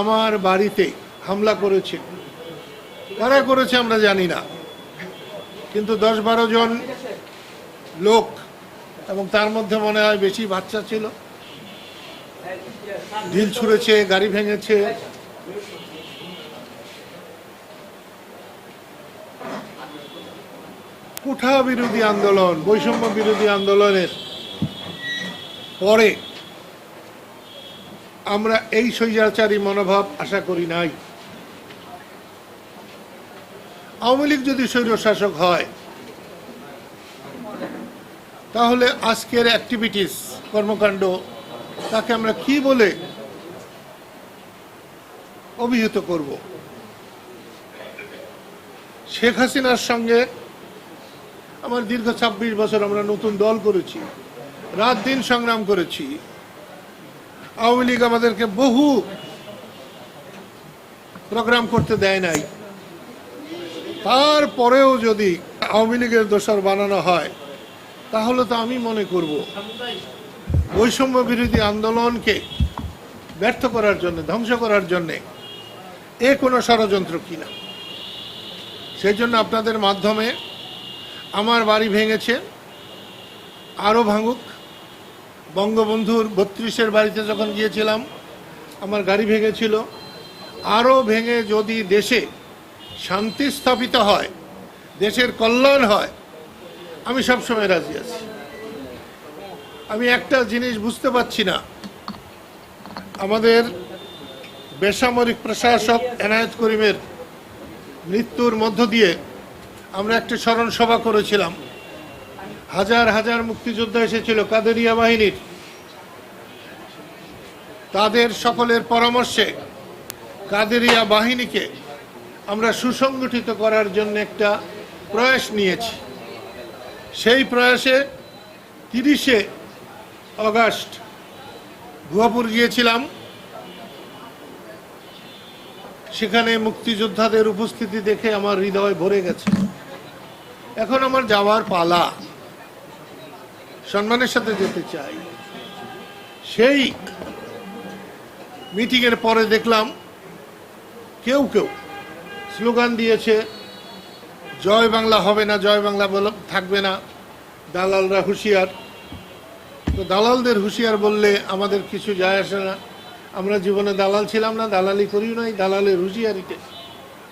আমার বাড়িতে হামলা করেছে। কারা করেছে আমরা জানি না, কিন্তু 10-12 জন লোক, এবং তার মধ্যে মনে হয় বেশি বাচ্চা ছিল, ঢিল ছুঁড়েছে, গাড়ি ভেঙেছে। কোঠা বিরোধী আন্দোলন, বৈষম্য বিরোধী আন্দোলনের পরে আমরা এই স্বৈরাচারী মনোভাব আশা করি নাই। আওয়ামী লীগ যদি স্বৈরশাসক হয় তাহলে আজকের অ্যাক্টিভিটিস, কর্মকাণ্ড, তাকে আমরা কি বলে অভিহিত করব? শেখ হাসিনার সঙ্গে আমার দীর্ঘ 26 বছর আমরা নতুন দল করেছি, রাত দিন সংগ্রাম করেছি। আওয়ামী লীগ আমাদেরকে বহু প্রোগ্রাম করতে দেয় নাই। তারপরেও যদি আওয়ামী লীগের দোসর বানানো হয় তাহলে তো আমি মনে করব বৈষম্য বিরোধী আন্দোলনকে ব্যর্থ করার জন্য, ধ্বংস করার জন্যে এ কোনো ষড়যন্ত্র কিনা। সেই জন্য আপনাদের মাধ্যমে আমার বাড়ি ভেঙেছে, আরও ভাঙুক। বঙ্গবন্ধুর 32-এর বাড়িতে যখন গিয়েছিলাম আমার গাড়ি ভেঙেছিল, আরও ভেঙে যদি দেশে শান্তি স্থাপিত হয়, দেশের কল্যাণ হয়, আমি সবসময় রাজি আছি। আমি একটা জিনিস বুঝতে পারছি না, আমাদের বেসামরিক প্রশাসক এনায়েত করিমের মৃত্যুর মধ্য দিয়ে আমরা একটা স্মরণ সভা করেছিলাম। হাজার হাজার মুক্তিযোদ্ধা এসেছিল কাদেরিয়া বাহিনীর। তাদের সকলের পরামর্শে কাদেরিয়া বাহিনীকে আমরা সুসংগঠিত করার জন্য একটা প্রয়াস নিয়েছি। সেই প্রয়াসে 30শে আগস্ট ভুয়াপুর গিয়েছিলাম। সেখানে মুক্তিযোদ্ধাদের উপস্থিতি দেখে আমার হৃদয় ভরে গেছে। এখন আমার যাওয়ার পালা, সম্মানের সাথে যেতে চাই। সেই মিটিংয়ের পরে দেখলাম কেউ কেউ স্লোগান দিয়েছে, জয় বাংলা হবে না, জয় বাংলা থাকবে না, দালালরা হুঁশিয়ার। তো দালালদের হুঁশিয়ার বললে আমাদের কিছু যায় আসে না। আমরা জীবনে দালাল ছিলাম না, দালালি করিও নাই, দালালের হুঁশিয়ারিতে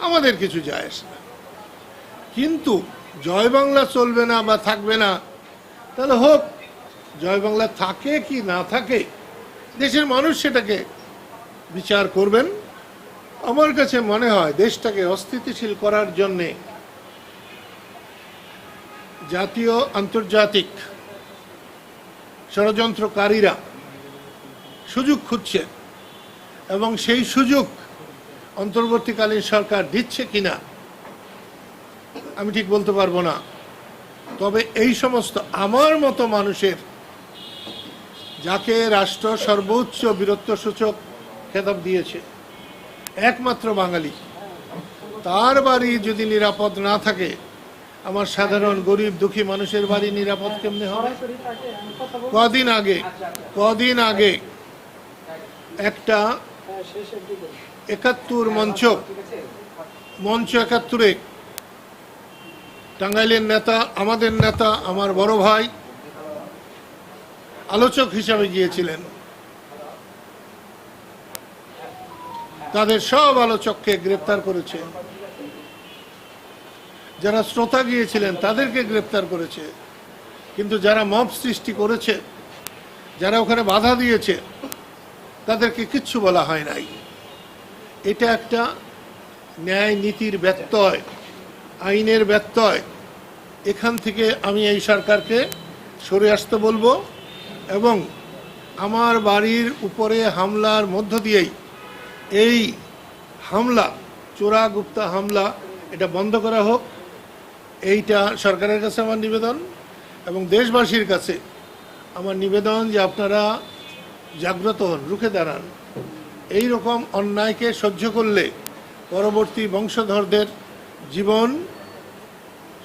আমাদের কিছু যায় আসে না। কিন্তু জয় বাংলা চলবে না বা থাকবে না, তাহলে হোক। জয় বাংলা থাকে কি না থাকে, দেশের মানুষ সেটাকে বিচার করবেন। আমার কাছে মনে হয় দেশটাকে অস্থিতিশীল করার জন্যে জাতীয় আন্তর্জাতিক ষড়যন্ত্রকারীরা সুযোগ খুঁজছে, এবং সেই সুযোগ অন্তর্বর্তীকালীন সরকার দিচ্ছে কিনা আমি ঠিক বলতে পারবো না। তবে এই সমস্ত আমার মতো মানুষের, যাকে রাষ্ট্র সর্বোচ্চ বীরত্বসূচক খেতাব দিয়েছে, একমাত্র বাঙালি, তার বাড়ি যদি নিরাপদ না থাকে, আমার সাধারণ গরিব দুঃখী মানুষের বাড়ি নিরাপদ কেমনে হবে? কদিন আগে একটা 71 মঞ্চ 71-এ টাঙ্গাইলের নেতা, আমাদের নেতা, আমার বড় ভাই আলোচক হিসাবে গিয়েছিলেন। তাদের সব আলোচককে গ্রেপ্তার করেছে। যারা শ্রোতা গিয়েছিলেন তাদেরকে গ্রেপ্তার করেছে। কিন্তু যারা মব সৃষ্টি করেছে, যারা ওখানে বাধা দিয়েছে, তাদেরকে কিচ্ছু বলা হয় নাই। এটা একটা ন্যায় নীতির ব্যত্যয়, আইনের ব্যত্যয়। এখান থেকে আমি এই সরকারকে সরে আসতে বলবো, এবং আমার বাড়ির উপরে হামলার মধ্য দিয়েই এই হামলা, চোরাগুপ্তা হামলা, এটা বন্ধ করা হোক। এইটা সরকারের কাছে আমার নিবেদন, এবং দেশবাসীর কাছে আমার নিবেদন যে আপনারা জাগ্রত হন, রুখে দাঁড়ান। এই রকম অন্যায়কে সহ্য করলে পরবর্তী বংশধরদের জীবন,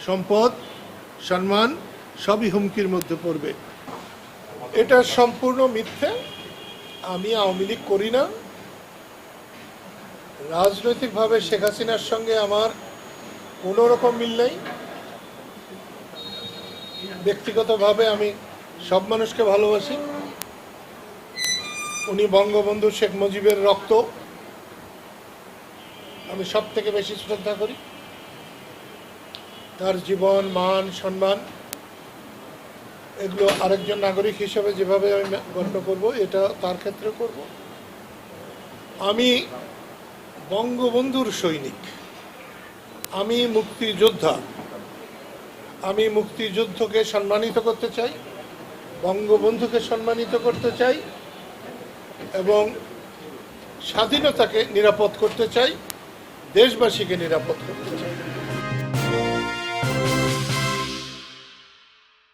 সম্পদ, সম্মান সবই হুমকির মধ্যে পড়বে। এটা সম্পূর্ণ মিথ্যে। আমি আওয়ামী লীগ করি না, রাজনৈতিকভাবে শেখ হাসিনার সঙ্গে আমার কোনো রকম মিল নেই। ব্যক্তিগতভাবে আমি সব মানুষকে ভালোবাসি। উনি বঙ্গবন্ধু শেখ মুজিবের রক্ত আমি সব থেকে বেশি শ্রদ্ধা করি। তার জীবন, মান, সম্মান এগুলো আরেকজন নাগরিক হিসেবে যেভাবে আমি গণ্য করব, এটা তার ক্ষেত্রে করব। আমি বঙ্গবন্ধুর সৈনিক, আমি মুক্তিযোদ্ধা। আমি মুক্তিযুদ্ধকে সম্মানিত করতে চাই, বঙ্গবন্ধুকে সম্মানিত করতে চাই এবং স্বাধীনতাকে নিরাপদ করতে চাই, দেশবাসীকে নিরাপদ করতে চাই।